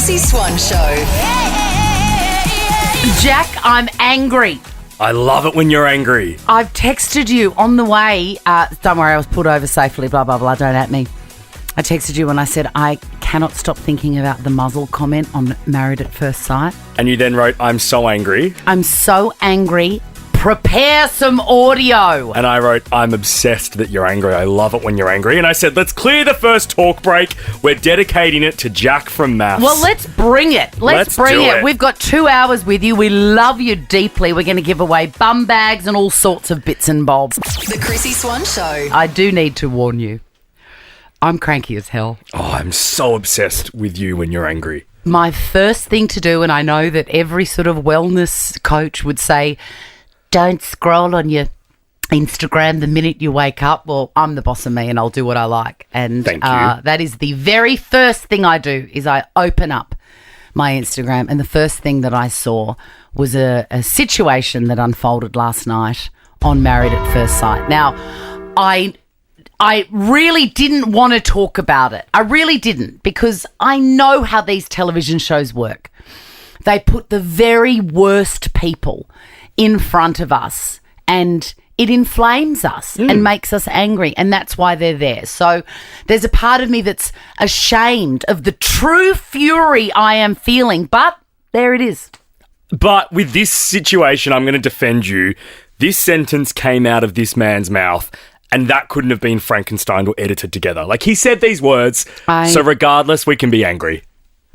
Chrissie Swan Show. Jack, I'm angry. I love it when you're angry. I've texted you on the way. Don't worry, I was pulled over safely, blah, blah, blah, don't at me. I texted you and I said, I cannot stop thinking about the muzzle comment on Married at First Sight. And you then wrote, I'm so angry. I'm so angry. Prepare some audio. And I wrote, I'm obsessed that you're angry. I love it when you're angry. And I said, let's clear the first talk break. We're dedicating it to Jack from MAFS. Well, let's bring it. Let's bring it. We've got 2 hours with you. We love you deeply. We're going to give away bum bags and all sorts of bits and bobs. The Chrissie Swan Show. I do need to warn you. I'm cranky as hell. Oh, I'm so obsessed with you when you're angry. My first thing to do, and I know that every sort of wellness coach would say, don't scroll on your Instagram the minute you wake up. Well, I'm the boss of me and I'll do what I like. And Thank you. That is the very first thing I do is I open up my Instagram. And the first thing that I saw was a situation that unfolded last night on Married at First Sight. Now, I really didn't want to talk about it. I really didn't, because I know how these television shows work. They put the very worst people in front of us and it inflames us and makes us angry, and that's why they're there. So there's a part of me that's ashamed of the true fury I am feeling, but there it is. But with this situation, I'm going to defend you. This sentence came out of this man's mouth, and that couldn't have been Frankenstein or edited together. Like, he said these words, so regardless, we can be angry.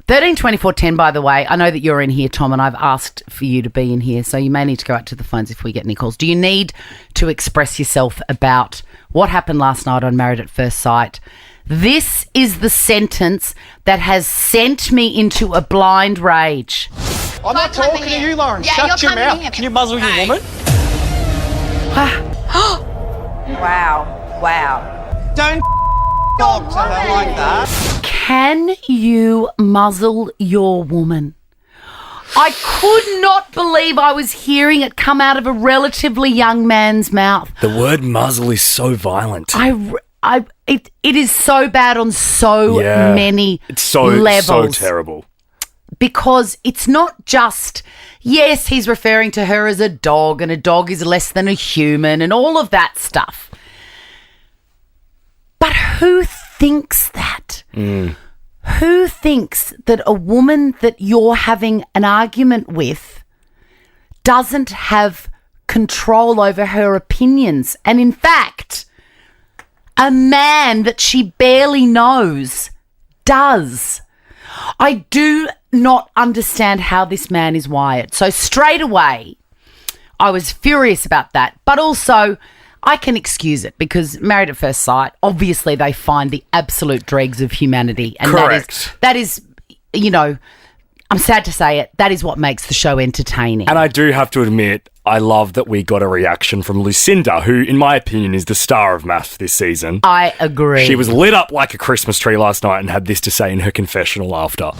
13 24 10, by the way. I know that you're in here, Tom, and I've asked for you to be in here, so you may need to go out to the phones if we get any calls. Do you need to express yourself about what happened last night on Married at First Sight? This is the sentence that has sent me into a blind rage. I'm not talking to you, Lauren. Yeah, Shut your mouth. here. Can you muzzle your woman? Wow. Don't talk to her like that. Can you muzzle your woman? I could not believe I was hearing it come out of a relatively young man's mouth. The word muzzle is so violent. It is so bad on so many it's so levels. So terrible. Because it's not just, yes, he's referring to her as a dog and a dog is less than a human and all of that stuff. But who thinks that? Who thinks that a woman that you're having an argument with doesn't have control over her opinions? And in fact, a man that she barely knows does. I do not understand how this man is wired. So straight away, I was furious about that. But also, I can excuse it because Married at First Sight, obviously they find the absolute dregs of humanity. And Correct. that is, you know, I'm sad to say it, that is what makes the show entertaining. And I do have to admit, I love that we got a reaction from Lucinda, who, in my opinion, is the star of MAFS this season. I agree. She was lit up like a Christmas tree last night and had this to say in her confessional after.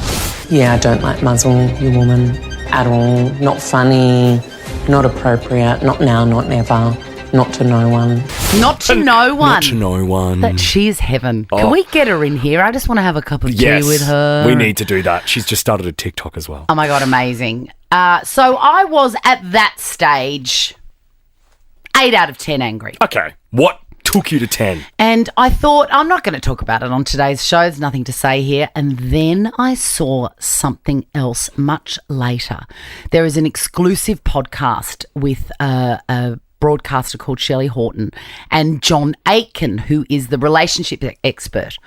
Yeah, I don't like muzzle your woman at all. Not funny, not appropriate, not now, not never, not to no one. Not to no one. Not to no one. That she is heaven. Oh. Can we get her in here? I just want to have a cup of tea Yes, with her. we need to do that. She's just started a TikTok as well. Oh my God, amazing. So I was at that stage 8 out of 10 angry. Okay, what took you to 10? And I thought, I'm not going to talk about it on today's show. There's nothing to say here. And then I saw something else much later. There is an exclusive podcast with a broadcaster called Shelley Horton and John Aitken, who is the relationship expert.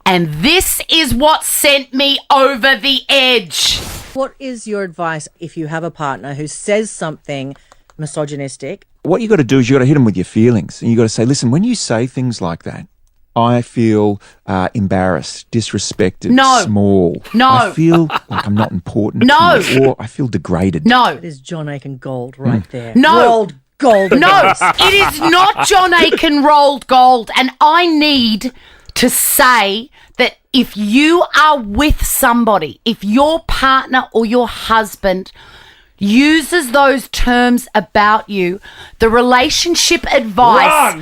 And this is what sent me over the edge. What is your advice if you have a partner who says something misogynistic? What you got to do is you got to hit them with your feelings, and you got to say, listen, when you say things like that, I feel embarrassed, disrespected, small. No. I feel like I'm not important. No. To you, or I feel degraded. No. It is John Aiken gold right there. No. Rolled gold. No, it is not John Aiken rolled gold. And I need to say that if you are with somebody, if your partner or your husband uses those terms about you, the relationship advice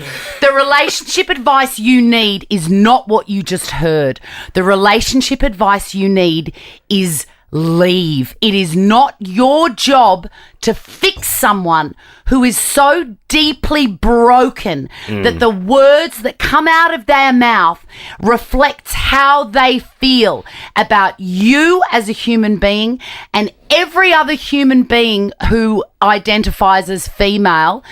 you need is not what you just heard. The relationship advice you need is leave. It is not your job to fix someone who is so deeply broken that the words that come out of their mouth reflects how they feel about you as a human being and every other human being who identifies as female.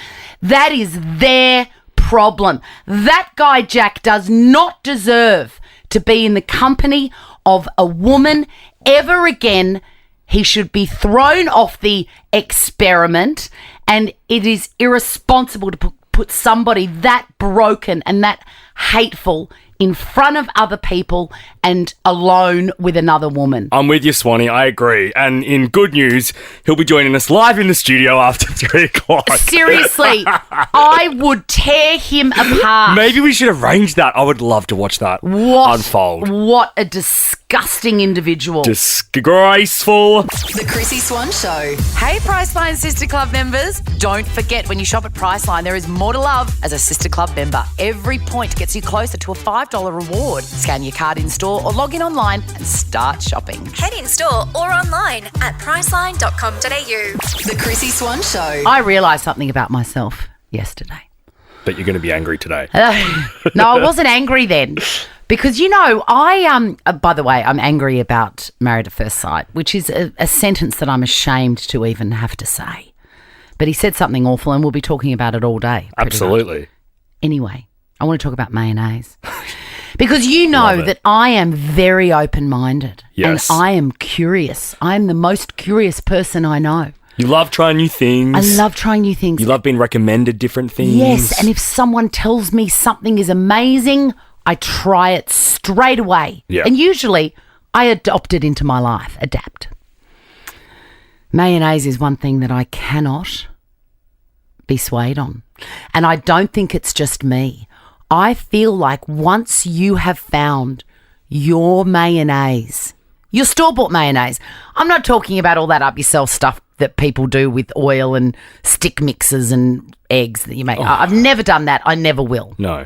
That is their problem. That guy, Jack, does not deserve to be in the company of a woman ever again. He should be thrown off the experiment, and it is irresponsible to put somebody that broken and that hateful in front of other people and alone with another woman. I'm with you, Swanee. I agree. And in good news, he'll be joining us live in the studio after 3 o'clock. Seriously, I would tear him apart. Maybe we should arrange that. I would love to watch that unfold. What a disgusting individual. Disgraceful. The Chrissie Swan Show. Hey, Priceline Sister Club members. Don't forget, when you shop at Priceline, there is more to love as a Sister Club member. Every point gets you closer to a $5 reward. Scan your card in store or log in online and start shopping. Head in store or online at priceline.com.au. The Chrissie Swan Show. I realised something about myself yesterday. But you're going to be angry today. No, I wasn't angry then. Because, you know, by the way, I'm angry about Married at First Sight, which is a sentence that I'm ashamed to even have to say. But he said something awful and we'll be talking about it all day. Absolutely. Much. Anyway, I want to talk about mayonnaise. Because you know that I am very open-minded. Yes. And I am curious. I am the most curious person I know. You love trying new things. I love trying new things. You love being recommended different things. Yes, and if someone tells me something is amazing, I try it straight away. Yeah. And usually I adopt it into my life, adapt. Mayonnaise is one thing that I cannot be swayed on. And I don't think it's just me. I feel like once you have found your mayonnaise, your store-bought mayonnaise, I'm not talking about all that up-yourself stuff that people do with oil and stick mixes and eggs that you make. I've never done that. I never will. No.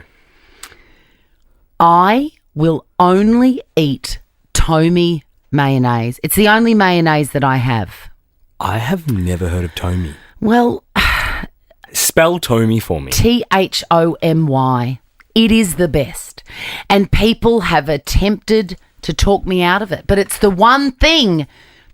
I will only eat Tomy mayonnaise. It's the only mayonnaise that I have. I have never heard of Tomy. Well, spell Tomy for me. Thomy. It is the best. And people have attempted to talk me out of it. But it's the one thing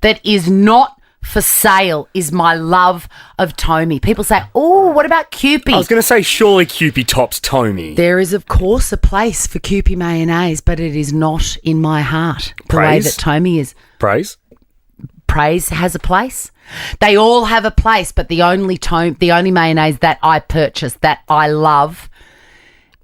that is not for sale is my love of Tomy. People say, oh, what about Kewpie? I was going to say, surely Kewpie tops Tomy. There is, of course, a place for Kewpie mayonnaise, but it is not in my heart the way that Tomy is. Praise? Praise has a place. They all have a place, but the only mayonnaise that I purchase that I love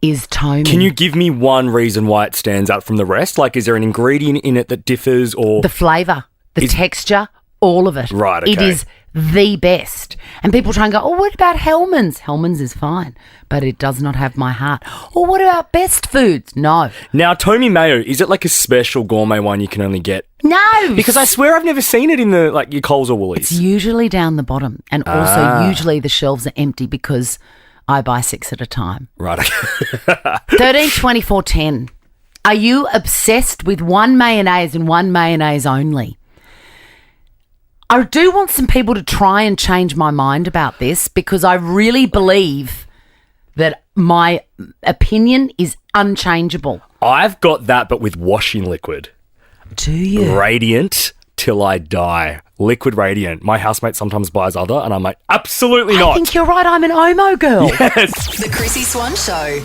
is Tomy. Can you give me one reason why it stands out from the rest? Like, is there an ingredient in it that differs or... The flavour, the texture, all of it. Right, okay. It is the best. And people try and go, oh, what about Hellmann's? Hellmann's is fine, but it does not have my heart. Or what about Best Foods? No. Now, Tomy Mayo, is it like a special gourmet one you can only get? No. Because I swear I've never seen it in the like your Coles or Woolies. It's usually down the bottom. And also usually the shelves are empty because I buy 6 at a time. Right. 13, 24, 10. Are you obsessed with one mayonnaise and one mayonnaise only? I do want some people to try and change my mind about this because I really believe that my opinion is unchangeable. I've got that, but with washing liquid. Do you? Radiant till I die. Liquid Radiant. My housemate sometimes buys other, and I'm like, absolutely not. I think you're right. I'm an Omo girl. Yes. The Chrissie Swan Show.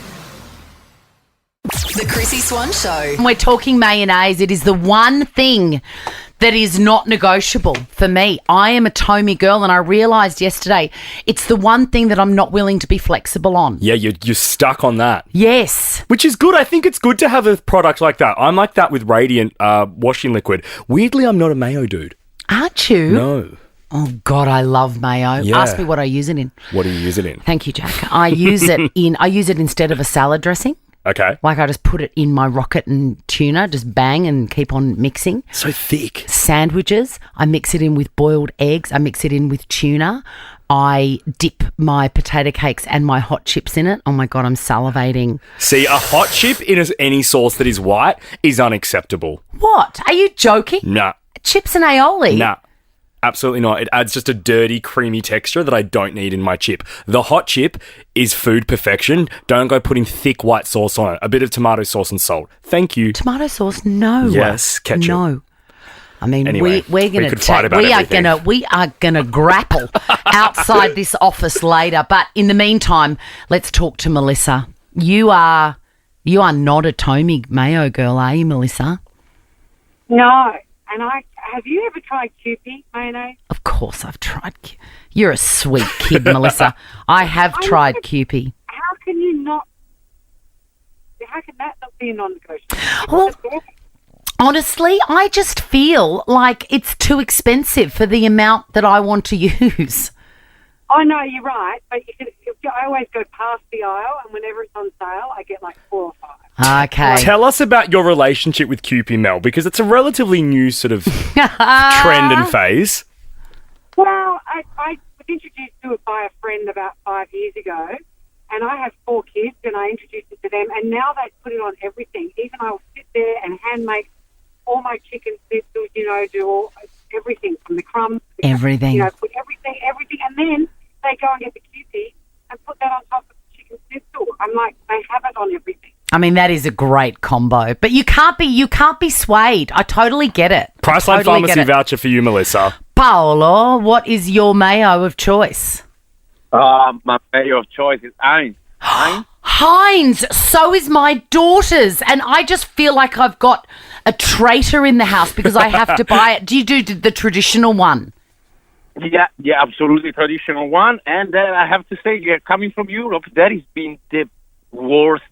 The Chrissie Swan Show. We're talking mayonnaise. It is the one thing that is not negotiable for me. I am a Tomy girl, and I realised yesterday it's the one thing that I'm not willing to be flexible on. Yeah, you're stuck on that. Yes. Which is good. I think it's good to have a product like that. I'm like that with Radiant washing liquid. Weirdly, I'm not a mayo dude. Aren't you? No. Oh, God, I love mayo. Yeah. Ask me what I use it in. What do you use it in? Thank you, Jack. I use it instead of a salad dressing. Okay. Like I just put it in my rocket and tuna, just bang and keep on mixing. So thick. Sandwiches, I mix it in with boiled eggs. I mix it in with tuna. I dip my potato cakes and my hot chips in it. Oh, my God, I'm salivating. See, a hot chip in any sauce that is white is unacceptable. What? Are you joking? Nah. Chips and aioli? Nah. Absolutely not. It adds just a dirty, creamy texture that I don't need in my chip. The hot chip is food perfection. Don't go putting thick white sauce on it. A bit of tomato sauce and salt. Thank you. Tomato sauce? No. Yes, ketchup. No. I mean, Anyway, we're going to we are gonna grapple outside this office later. But in the meantime, let's talk to Melissa. You are not a Tommy Mayo girl, are you, Melissa? No. And have you ever tried Kewpie mayonnaise? Of course I've tried. You're a sweet kid, Melissa. I have tried Kewpie. How can you not? How can that not be a non-negotiable? Well, honestly, I just feel like it's too expensive for the amount that I want to use. I know, you're right, but I always go past the aisle, and whenever it's on sale, I get like 4 or 5. Okay. Tell us about your relationship with Kewpie, Mel, because it's a relatively new sort of trend and phase. Well, I was introduced to it by a friend about 5 years ago, and I have 4 kids, and I introduced it to them, and now they put it on everything. Even I'll sit there and hand make all my chicken schnitzel, do all everything from the crumbs. Everything. Put everything, and then they go and get the Kewpie and put that on top of the chicken schnitzel. I'm like, they have it on everything. I mean, that is a great combo, but you can't be swayed. I totally get it. Priceline Pharmacy voucher for you, Melissa. Paolo, what is your mayo of choice? My mayo of choice is Heinz. Heinz. So is my daughter's, and I just feel like I've got a traitor in the house because I have to buy it. Do you do the traditional one? Yeah, absolutely traditional one. And I have to say, coming from Europe, that has been the worst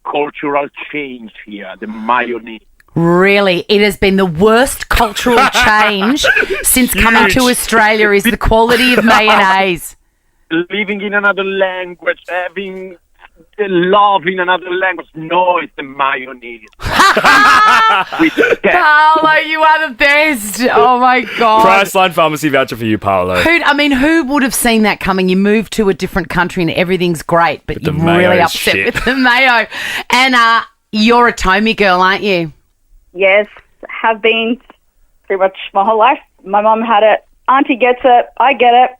cultural change here, the mayonnaise. Really? It has been the worst cultural change since coming to Australia is the quality of mayonnaise. Living in another language, having the love in another language. No, it's the mayonnaise. Paolo, you are the best. Oh, my God. Priceline Pharmacy voucher for you, Paolo. Who would have seen that coming? You move to a different country and everything's great, but you're really upset with the mayo. And you're a Tommy girl, aren't you? Yes, have been pretty much my whole life. My mum had it. Auntie gets it. I get it.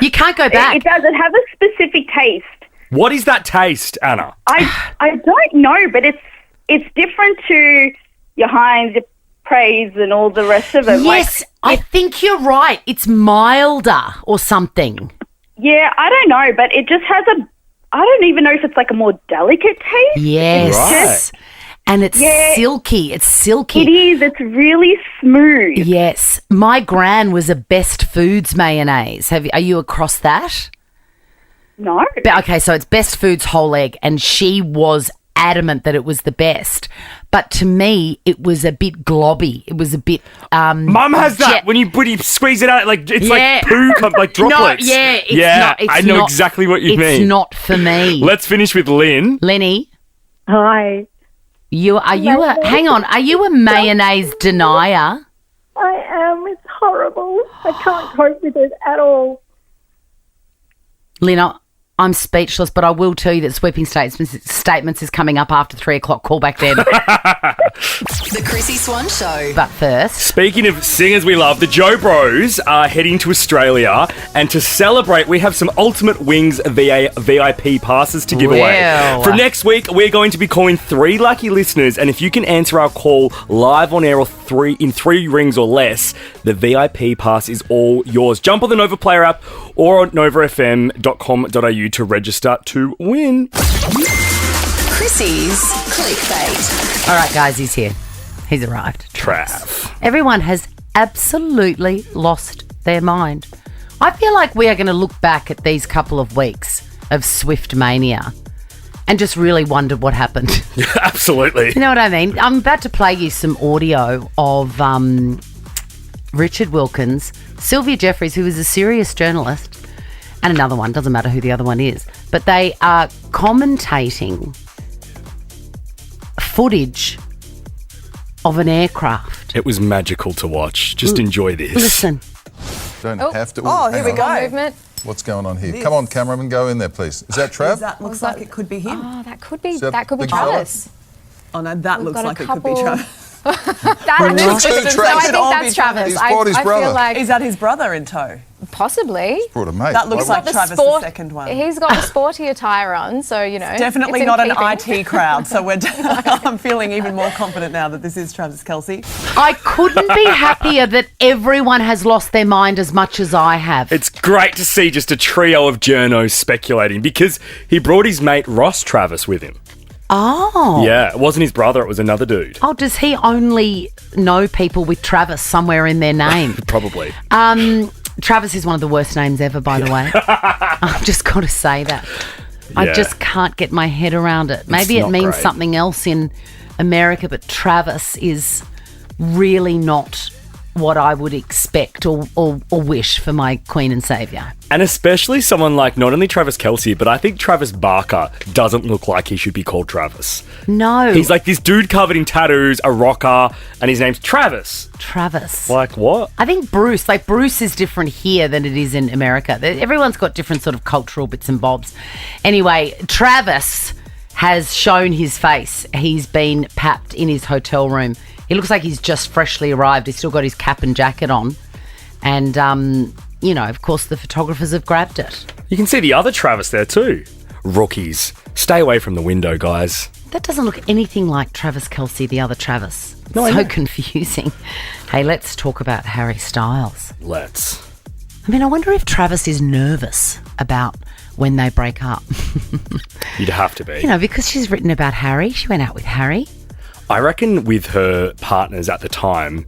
You can't go back. It does. It has a specific taste. What is that taste, Anna? I don't know, but it's different to your Heinz, your Praise, and all the rest of it. Yes, I think you're right. It's milder or something. Yeah, I don't know, but it just has I don't even know if it's like a more delicate taste. Yes. Right. And it's silky. It's silky. It is. It's really smooth. Yes. My gran was a Best Foods mayonnaise. Are you across that? No. Okay, so it's Best Foods whole egg, and she was adamant that it was the best. But to me, it was a bit globby. It was a bit. Mum has that when you squeeze it out, like it's like poo, like droplets. No, it's not. I know exactly what you mean. It's not for me. Let's finish with Lynn. Lenny. Hi. Hang on, are you a mayonnaise denier? I am. It's horrible. I can't cope with it at all. Lynn, I'm speechless, but I will tell you that Sweeping Statements is coming up after 3 o'clock. Call back then. The Chrissie Swan Show. But first... Speaking of singers we love, the Joe Bros are heading to Australia, and to celebrate, we have some Ultimate Wings VIP passes to give away. For next week, we're going to be calling 3 lucky listeners, and if you can answer our call live on air or in 3 rings or less, the VIP pass is all yours. Jump on the Nova Player app or on novafm.com.au to register to win. Chrissie's Clickbait. All right, guys, he's here. He's arrived. Trav. Everyone has absolutely lost their mind. I feel like we are going to look back at these couple of weeks of Swift mania and just really wonder what happened. Yeah, absolutely. You know what I mean? I'm about to play you some audio of Richard Wilkins, Sylvia Jeffries, who is a serious journalist, and another one. Doesn't matter who the other one is. But they are commentating footage of an aircraft. It was magical to watch. Just enjoy this. Listen. Don't have to. Oh, here we go. Movement. What's going on here? Come on, cameraman, go in there, please. Is that Trav? That looks like it could be him. Oh, that could be that big Travis. Oh no, that We've looks got a like it could be couple- Travis. That is Travis. no, I think Could all that's be Travis. He's brought his I brother. feel like Is that his brother in tow? possibly. Brought a mate. That looks Why like The Travis, sport- the second one. He's got a sporty attire on, so you know. Definitely it's in not an keeping. IT crowd, so I'm feeling even more confident now that this is Travis Kelce. I couldn't be happier that everyone has lost their mind as much as I have. It's great to see just a trio of journos speculating because he brought his mate Ross Travis with him. Oh. Yeah, it wasn't his brother, it was another dude. Oh, does he only know people with Travis somewhere in their name? Probably. Travis is one of the worst names ever, by the way. I've just got to say that. I Yeah. just can't get my head around it. Maybe it not means great. something else in America, but Travis is really not what I would expect or wish for my Queen and Saviour. And especially someone like not only Travis Kelce, but I think Travis Barker doesn't look like he should be called Travis. No. He's like this dude covered in tattoos, a rocker, and his name's Travis. Travis. Like what? I think Bruce is different here than it is in America. Everyone's got different sort of cultural bits and bobs. Anyway, Travis has shown his face. He's been papped in his hotel room. He looks like he's just freshly arrived. He's still got his cap and jacket on. And, of course, the photographers have grabbed it. You can see the other Travis there too. Rookies. Stay away from the window, guys. That doesn't look anything like Travis Kelce, the other Travis. No, I so know. confusing. Hey, let's talk about Harry Styles. Let's. I mean, I wonder if Travis is nervous about when they break up. You'd have to be. Because she's written about Harry. She went out with Harry. I reckon with her partners at the time,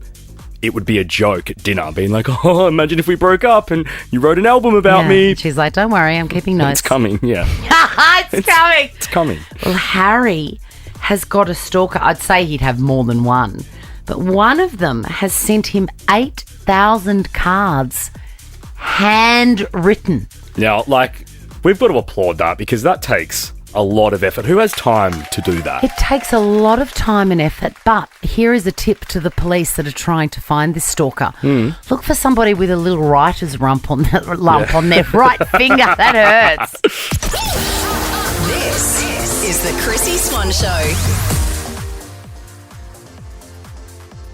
it would be a joke at dinner, being like, oh, imagine if we broke up and you wrote an album about me. She's like, don't worry, I'm keeping notes. It's coming, yeah. It's coming. It's coming. Well, Harry has got a stalker. I'd say he'd have more than one. But one of them has sent him 8,000 cards handwritten. Now, we've got to applaud that because that takes a lot of effort. Who has time to do that? It takes a lot of time and effort, but here is a tip to the police that are trying to find this stalker. Look for somebody with a little writer's lump on their right finger. That hurts. This is the Chrissie Swan Show.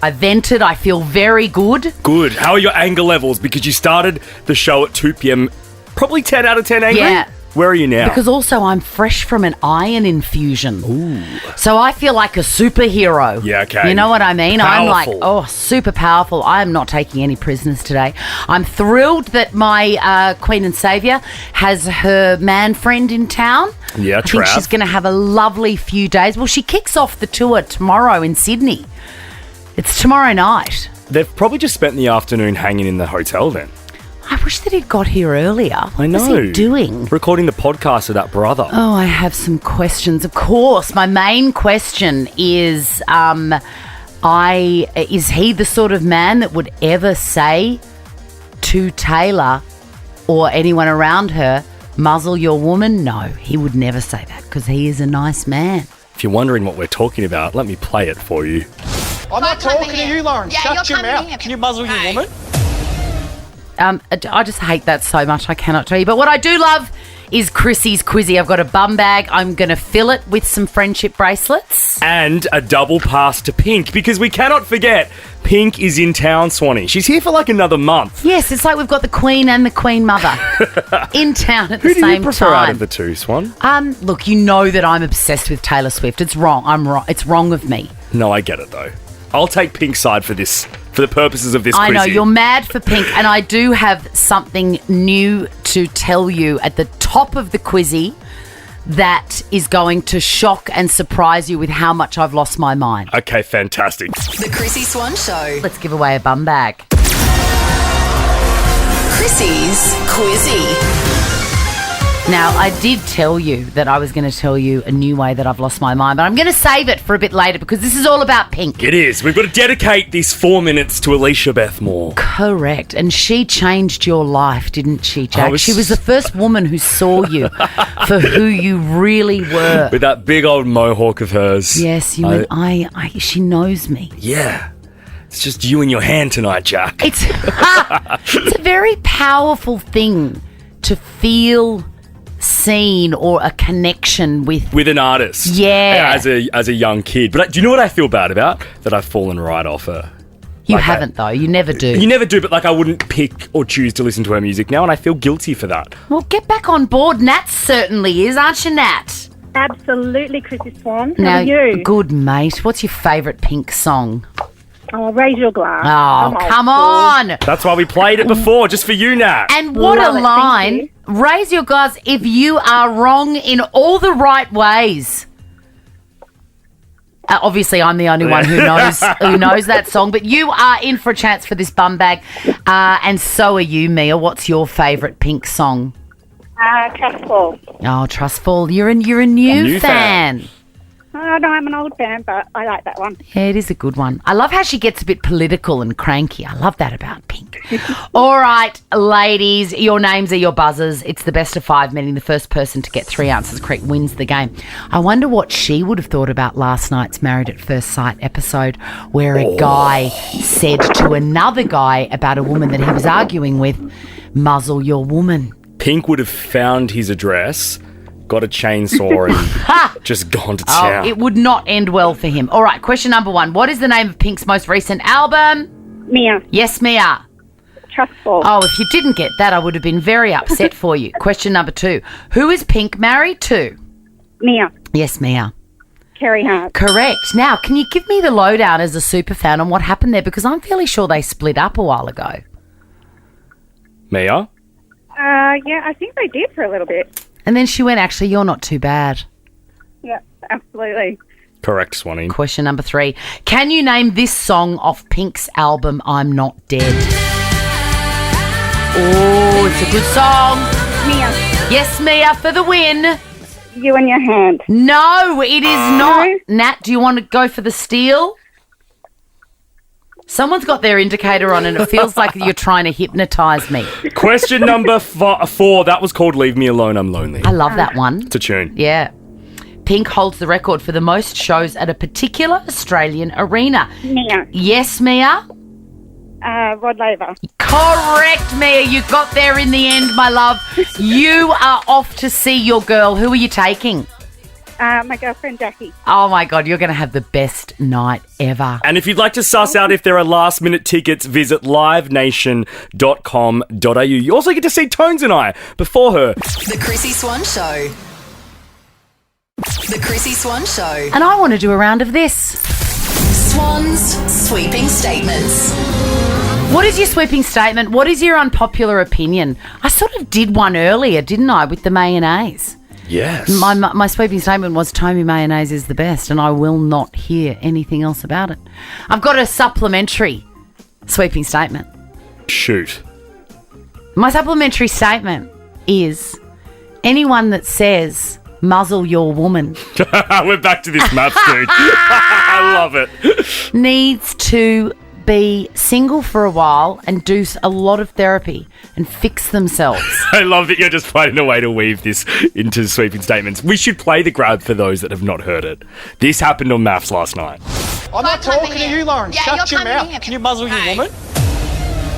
I vented. I feel very good. Good. How are your anger levels? Because you started the show at 2 p.m. Probably 10 out of 10 angry? Yeah. Where are you now? Because also I'm fresh from an iron infusion. Ooh. So I feel like a superhero. Yeah, okay. You know what I mean? Powerful. I'm like, super powerful. I am not taking any prisoners today. I'm thrilled that my Queen and Saviour has her man friend in town. Yeah, I think she's going to have a lovely few days. Well, she kicks off the tour tomorrow in Sydney. It's tomorrow night. They've probably just spent the afternoon hanging in the hotel then. I wish that he'd got here earlier. I know. What was he doing? Recording the podcast of that brother. Oh, I have some questions. Of course, my main question is, is he the sort of man that would ever say to Taylor or anyone around her, muzzle your woman? No, he would never say that because he is a nice man. If you're wondering what we're talking about, let me play it for you. I'm not talking to you, Lauren. Shut your mouth. Can you muzzle your woman? I just hate that so much, I cannot tell you. But what I do love is Chrissie's Quizzy. I've got a bum bag. I'm going to fill it with some friendship bracelets. And a double pass to Pink, because we cannot forget, Pink is in town, Swanee. She's here for like another month. Yes, it's like we've got the Queen and the Queen Mother in town at the Who same do you prefer time. out of the two, Swan? Look, you know that I'm obsessed with Taylor Swift. It's wrong. I'm wrong. It's wrong of me. No, I get it, though. I'll take Pink's side for this, for the purposes of this I know, Quizzy. you're mad for Pink, and I do have something new to tell you at the top of the Quizzy that is going to shock and surprise you with how much I've lost my mind. Okay, fantastic. The Chrissie Swan Show. Let's give away a bum bag. Chrissie's Quizzy. Now, I did tell you that I was going to tell you a new way that I've lost my mind, but I'm going to save it for a bit later because this is all about Pink. It is. We've got to dedicate these 4 minutes to Alicia Beth Moore. Correct. And she changed your life, didn't she, Jack? She was the first woman who saw you for who you really were. With that big old mohawk of hers. Yes, you and I. She knows me. Yeah. It's just you and your hand tonight, Jack. It's a very powerful thing to feel seen or a connection with an artist. Yeah. As a young kid. But do you know what I feel bad about? That I've fallen right off her. You haven't, though. You never do. You never do, but I wouldn't pick or choose to listen to her music now, and I feel guilty for that. Well, get back on board. Nat certainly is, aren't you, Nat? Absolutely, Chrissie Swan. Now, How are you? Good, mate. What's your favourite Pink song? Oh, Raise Your Glass. Oh, come on. That's why we played it before, just for you, Nat. And what a line. Raise your glass if you are wrong in all the right ways. Obviously, I'm the only one who knows that song, but you are in for a chance for this bum bag, and so are you, Mia. What's your favourite Pink song? Trustful. Oh, Trustful. You're a new fan. Oh, no, I'm an old fan, but I like that one. Yeah, it is a good one. I love how she gets a bit political and cranky. I love that about Pink. All right, ladies, your names are your buzzers. It's the best of 5, meaning the first person to get 3 ounces correct wins the game. I wonder what she would have thought about last night's Married at First Sight episode where a guy said to another guy about a woman that he was arguing with, muzzle your woman. Pink would have found his address, got a chainsaw and just gone to town. Oh, it would not end well for him. All right, question number 1. What is the name of Pink's most recent album? Mia. Yes, Mia. Trustful. Oh, if you didn't get that, I would have been very upset for you. Question number 2. Who is Pink married to? Mia. Yes, Mia. Kerry Hart. Correct. Now, can you give me the lowdown as a super fan on what happened there? Because I'm fairly sure they split up a while ago. Mia? Yeah, I think they did for a little bit. And then she went, actually, you're not too bad. Yeah, absolutely. Correct, Swanee. Question number 3. Can you name this song off Pink's album, I'm Not Dead? Oh, it's a good song. Mia. Yes, Mia, for the win. You and Your Hand. No, it is not. Nat, do you want to go for the steal? Someone's got their indicator on and it feels like you're trying to hypnotise me. Question number 4. That was called Leave Me Alone, I'm Lonely. I love that one. It's a tune. Yeah. Pink holds the record for the most shows at a particular Australian arena. Mia. Yes, Mia? Rod Laver. Correct, Mia. You got there in the end, my love. You are off to see your girl. Who are you taking? My girlfriend, Jackie. Oh, my God. You're going to have the best night ever. And if you'd like to suss out if there are last-minute tickets, visit livenation.com.au. You also get to see Tones and I before her. The Chrissie Swan Show. The Chrissie Swan Show. And I want to do a round of this. Swan's sweeping statements. What is your sweeping statement? What is your unpopular opinion? I sort of did one earlier, didn't I, with the mayonnaise? Yes. My sweeping statement was Tommy mayonnaise is the best and I will not hear anything else about it. I've got a supplementary sweeping statement. Shoot. My supplementary statement is anyone that says muzzle your woman We're back to this MAFS, dude. I love it. needs to be single for a while and do a lot of therapy and fix themselves. I love that you're just finding a way to weave this into sweeping statements. We should play the grab for those that have not heard it. This happened on MAFS last night. I'm not talking to you, Lauren. Shut your mouth. Can you muzzle your woman?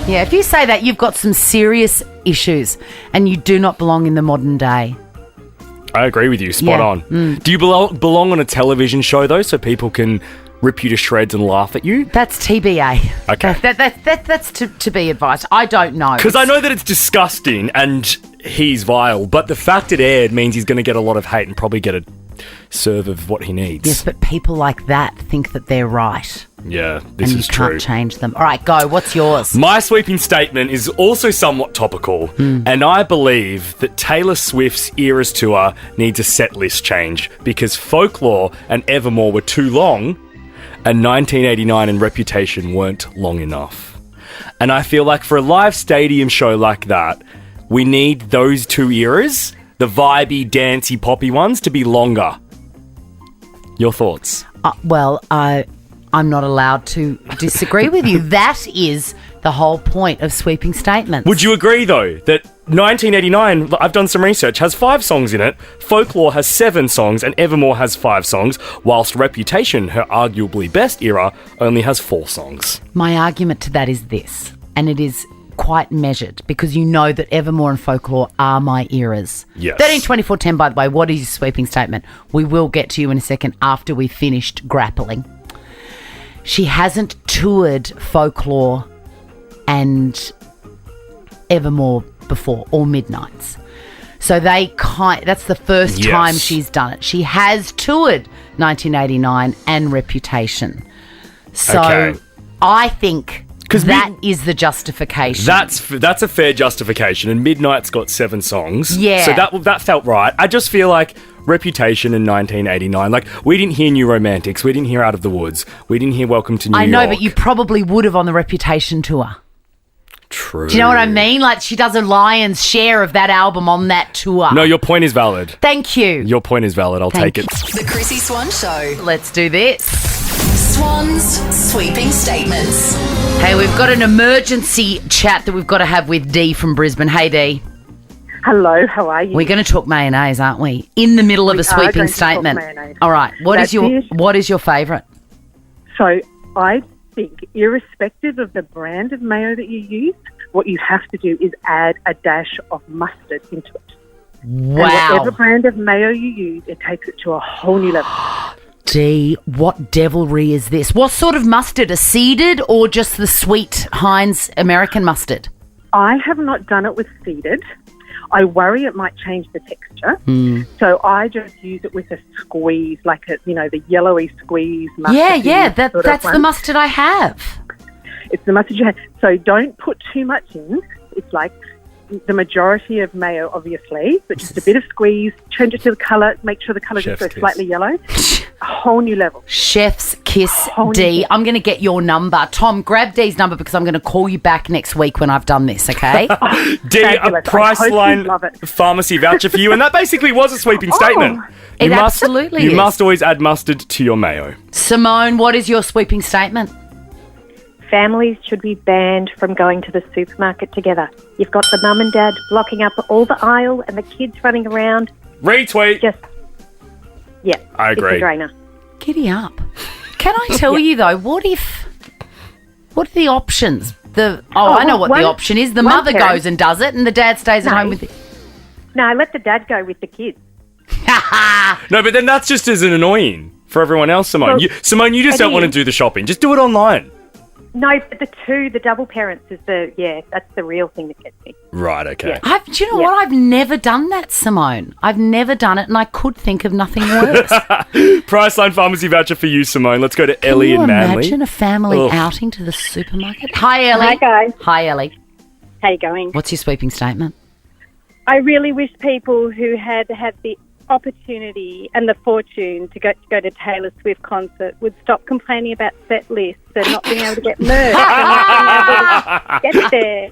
Yeah, if you say that, you've got some serious issues and you do not belong in the modern day. I agree with you. Spot on. Do you belong on a television show, though, so people can rip you to shreds and laugh at you? That's TBA. Okay. That's to be advised. I don't know. Because I know that it's disgusting and he's vile, but the fact it aired means he's going to get a lot of hate and probably get a serve of what he needs. Yes, but people like that think that they're right. Yeah, this and is you can't true. change them. All right, go. What's yours? My sweeping statement is also somewhat topical, and I believe that Taylor Swift's Eras Tour needs a set list change because Folklore and Evermore were too long and 1989 and Reputation weren't long enough. And I feel like for a live stadium show like that, we need those 2 eras the vibey, dancey, poppy ones to be longer. Your thoughts? I'm not allowed to disagree with you. That is the whole point of sweeping statements. Would you agree, though, that 1989, I've done some research, has 5 songs in it, Folklore has 7 songs, and Evermore has 5 songs, whilst Reputation, her arguably best era, only has 4 songs? My argument to that is this, and it is quite measured, because you know that Evermore and Folklore are my eras. Yes. 13, 24, 10, by the way, what is your sweeping statement? We will get to you in a second after we've finished grappling. She hasn't toured Folklore and Evermore before, or Midnights. So that's the first time she's done it. She has toured 1989 and Reputation. So I think that is the justification. That's a fair justification, and Midnight's got 7 songs. Yeah. So that felt right. I just feel like Reputation in 1989, like, we didn't hear New Romantics, we didn't hear Out of the Woods, we didn't hear Welcome to New York. I know, but you probably would have on the Reputation tour. True. Do you know what I mean? Like, she does a lion's share of that album on that tour. No, your point is valid. Thank you. Your point is valid. I'll take it. The Chrissie Swan Show. Let's do this. Swan's sweeping statements. Hey, we've got an emergency chat that we've got to have with Dee from Brisbane. Hey, Dee. Hello, how are you? We're going to talk mayonnaise, aren't we? In the middle of a sweeping statement. All right. What is your favourite? So I think, irrespective of the brand of mayo that you use, what you have to do is add a dash of mustard into it. Wow. And whatever brand of mayo you use, it takes it to a whole new level. Dee, what devilry is this? What sort of mustard? A seeded or just the sweet Heinz American mustard? I have not done it with seeded. I worry it might change the texture. So I just use it with a squeeze, like the yellowy squeeze mustard. Yeah, that's the mustard I have. It's the mustard you have. So don't put too much in. It's like the majority of mayo, obviously, but just a bit of squeeze, change it to the colour, make sure the colour just goes slightly yellow. A whole new level. Chef's kiss, Dee. I'm going to get your number. Tom, grab Dee's number because I'm going to call you back next week when I've done this, okay? Dee, a Priceline pharmacy voucher for you, and that basically was a sweeping statement. It absolutely is. You must always add mustard to your mayo. Simone, what is your sweeping statement? Families should be banned from going to the supermarket together. You've got the mum and dad blocking up all the aisle and the kids running around. Retweet. Yeah, I agree. It's a drainer. Giddy up. Can I tell you, though, what are the options? I know what the option is. The mother goes and does it and the dad stays at home with it. No, let the dad go with the kids. No, but then that's just as annoying for everyone else, Simone. Well, you just don't want to do the shopping. Just do it online. No, but the double parents is that's the real thing that gets me. Right, okay. Yeah. Do you know what? I've never done that, Simone. I've never done it, and I could think of nothing worse. Priceline pharmacy voucher for you, Simone. Let's go to Ellie in Manly. Can you imagine a family outing to the supermarket? Hi, Ellie. Hi, guys. Hi, Ellie. How you going? What's your sweeping statement? I really wish people who had the opportunity and the fortune to go to Taylor Swift concert would stop complaining about set lists and not being able to get merch and not being able to get there.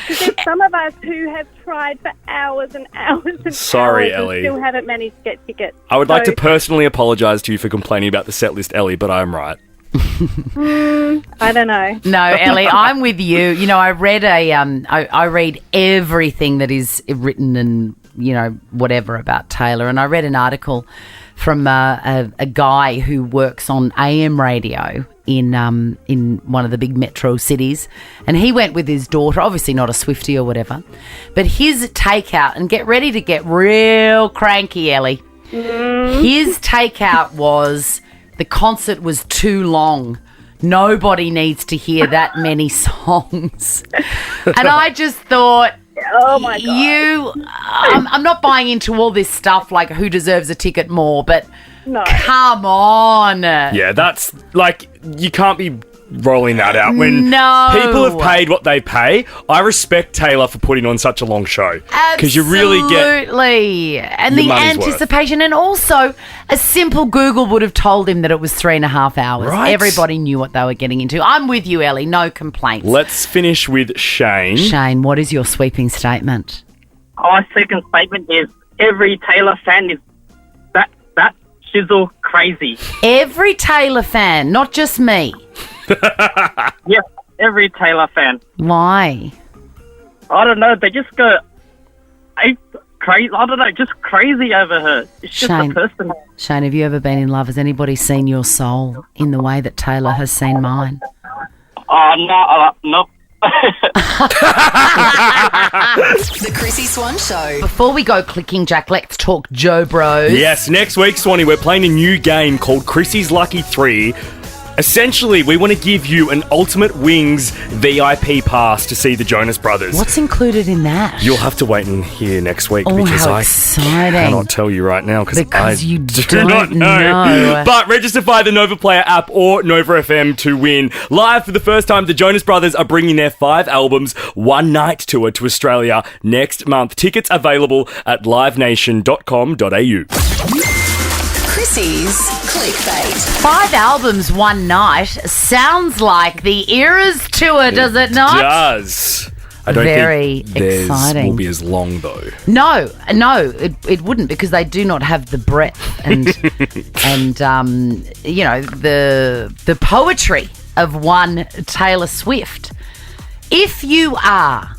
Because there's some of us who have tried for hours and hours and Sorry, hours Ellie. and still haven't managed to get tickets. I would like to personally apologise to you for complaining about the set list, Ellie, but I am right. I don't know. No, Ellie, I'm with you. You know, I read I read everything that is written and, whatever about Taylor. And I read an article from a guy who works on AM radio in one of the big metro cities. And he went with his daughter, obviously not a Swiftie or whatever, but his takeout, and get ready to get real cranky, Ellie. His takeout was the concert was too long. Nobody needs to hear that many songs. And I just thought, oh my God. I'm not buying into all this stuff like who deserves a ticket more, but no. Come on. Yeah, that's like, you can't be rolling that out when No. people have paid what they pay. I respect Taylor for putting on such a long show. Because you really get Absolutely. And your the money's worth. anticipation. And also, a simple Google would have told him that it was 3.5 hours. Right. Everybody knew what they were getting into. I'm with you, Ellie. No complaints. Let's finish with Shane. Shane, what is your sweeping statement? My second statement is every Taylor fan is that shizzle crazy. Every Taylor fan, not just me. Yes, every Taylor fan. Why? I don't know. They just go crazy. I don't know, just crazy over her. It's just a person. Shane, have you ever been in love? Has anybody seen your soul in the way that Taylor has seen mine? No. The Chrissie Swan Show. Before we go clicking, Jack, let's talk Joe Bros. Yes, next week, Swanee, we're playing a new game called Chrissie's Lucky 3. Essentially, we want to give you an Ultimate Wings VIP pass to see the Jonas Brothers. What's included in that? You'll have to wait and hear next week because how I exciting. cannot tell you right now because you do don't not know. But register via the Nova Player app or Nova FM to win. Live for the first time, the Jonas Brothers are bringing their 5 albums one night tour to Australia next month. Tickets available at livenation.com.au. Chrissie's Clickbait. 5 albums one night sounds like the Eras tour, does it not? It does. I don't think theirs exciting. will be as long though. No, it wouldn't, because they do not have the breadth and you know, the poetry of one Taylor Swift. If you are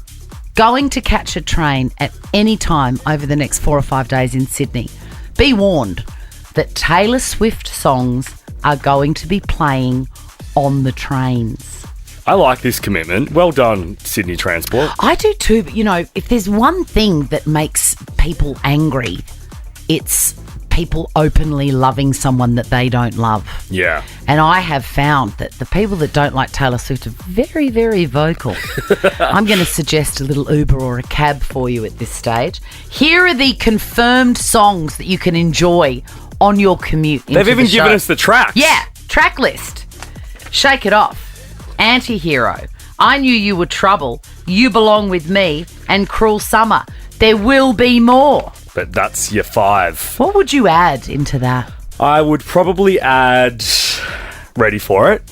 going to catch a train at any time over the next 4 or 5 days in Sydney, be warned that Taylor Swift songs are going to be playing on the trains. I like this commitment. Well done, Sydney Transport. I do too, but you know, if there's one thing that makes people angry, it's people openly loving someone that they don't love. Yeah. And I have found that the people that don't like Taylor Swift are very, very vocal. I'm going to suggest a little Uber or a cab for you at this stage. Here are the confirmed songs that you can enjoy on your commute. They've even given us the tracks. Yeah, track list. Shake It Off, Anti-Hero, I Knew You Were Trouble, You Belong With Me, and Cruel Summer. There will be more. But that's your 5. What would you add into that? I would probably add Ready For It.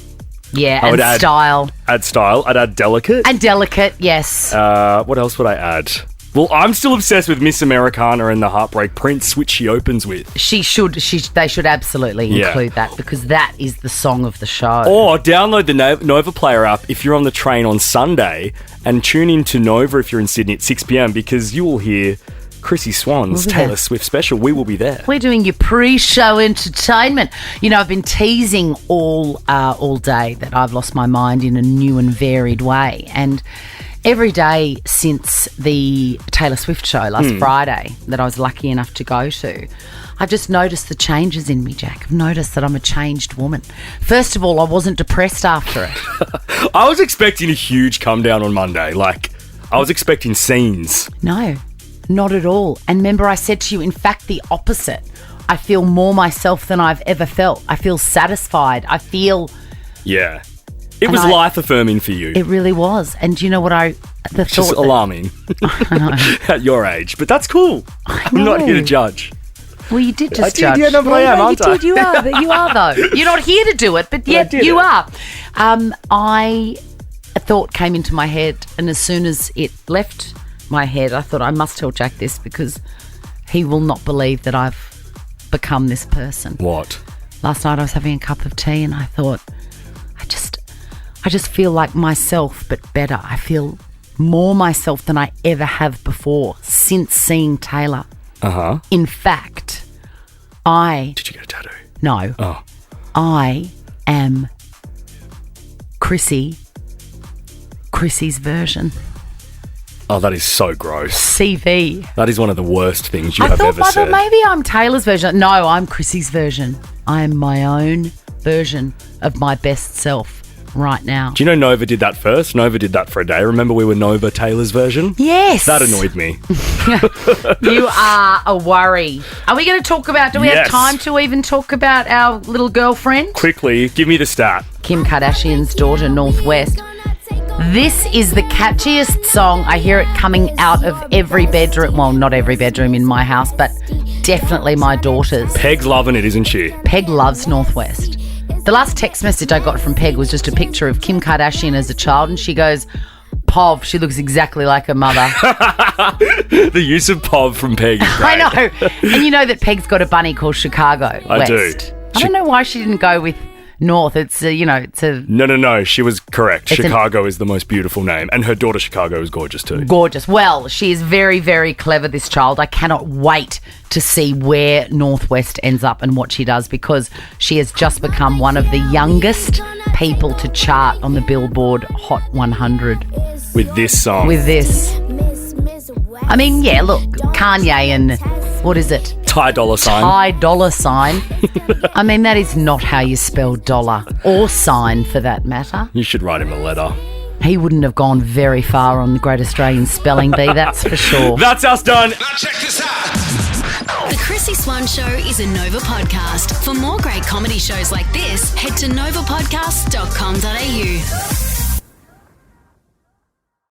Yeah, I would and add Style. Add Style. I'd add Delicate. And Delicate, yes. What else would I add? Well, I'm still obsessed with Miss Americana and the Heartbreak Prince, which she opens with. They should absolutely include that, because that is the song of the show. Or download the Nova Player app if you're on the train on Sunday and tune in to Nova if you're in Sydney at 6 p.m, because you will hear Chrissie Swan's Taylor Swift special. We will be there. We're doing your pre-show entertainment. You know, I've been teasing all day that I've lost my mind in a new and varied way. And every day since the Taylor Swift show last Friday that I was lucky enough to go to, I've just noticed the changes in me, Jack. I've noticed that I'm a changed woman. First of all, I wasn't depressed after it. I was expecting a huge come down on Monday. Like, I was expecting scenes. No, not at all. And remember, I said to you, in fact, the opposite. I feel more myself than I've ever felt. I feel satisfied. I feel... Yeah. It was life-affirming for you. It really was. And do you know what It's just alarming at your age. But that's cool. I'm not here to judge. Well, you did just judge. Yeah, no, but I am, aren't I? You did. You are, though. You're not here to do it, but yet you are. A thought came into my head, and as soon as it left my head, I thought I must tell Jack this, because he will not believe that I've become this person. What? Last night I was having a cup of tea, and I thought, I just feel like myself, but better. I feel more myself than I ever have before since seeing Taylor. Uh-huh. In fact, Did you get a tattoo? No. Oh. I am Chrissie's version. Oh, that is so gross. CV. That is one of the worst things you have ever said. I thought maybe I'm Taylor's version. No, I'm Chrissie's version. I am my own version of my best self right now. Do you know Nova did that first? Nova did that for a day. Remember we were Nova Taylor's version? Yes. That annoyed me. You are a worry. Are we going to talk about, do we have time to even talk about our little girlfriend? Quickly, give me the stat. Kim Kardashian's daughter, Northwest. This is the catchiest song. I hear it coming out of every bedroom. Well, not every bedroom in my house, but definitely my daughter's. Peg's loving it, isn't she? Peg loves Northwest. The last text message I got from Peg was just a picture of Kim Kardashian as a child, and she goes, POV. She looks exactly like her mother. The use of POV from Peg is great. I know. And you know that Peg's got a bunny called Chicago I do. West. I don't know why she didn't go with North. It's it's a... No. She was correct. Chicago is the most beautiful name. And her daughter Chicago is gorgeous too. Gorgeous. Well, she is very, very clever, this child. I cannot wait to see where Northwest ends up and what she does, because she has just become one of the youngest people to chart on the Billboard Hot 100. With this song. With this. I mean, yeah, look, Kanye and, what is it? Ty Dolla Sign. Ty Dolla Sign. I mean, that is not how you spell dollar, or sign for that matter. You should write him a letter. He wouldn't have gone very far on the Great Australian Spelling Bee, that's for sure. That's us done. Now check this out. The Chrissie Swan Show is a Nova podcast. For more great comedy shows like this, head to novapodcast.com.au.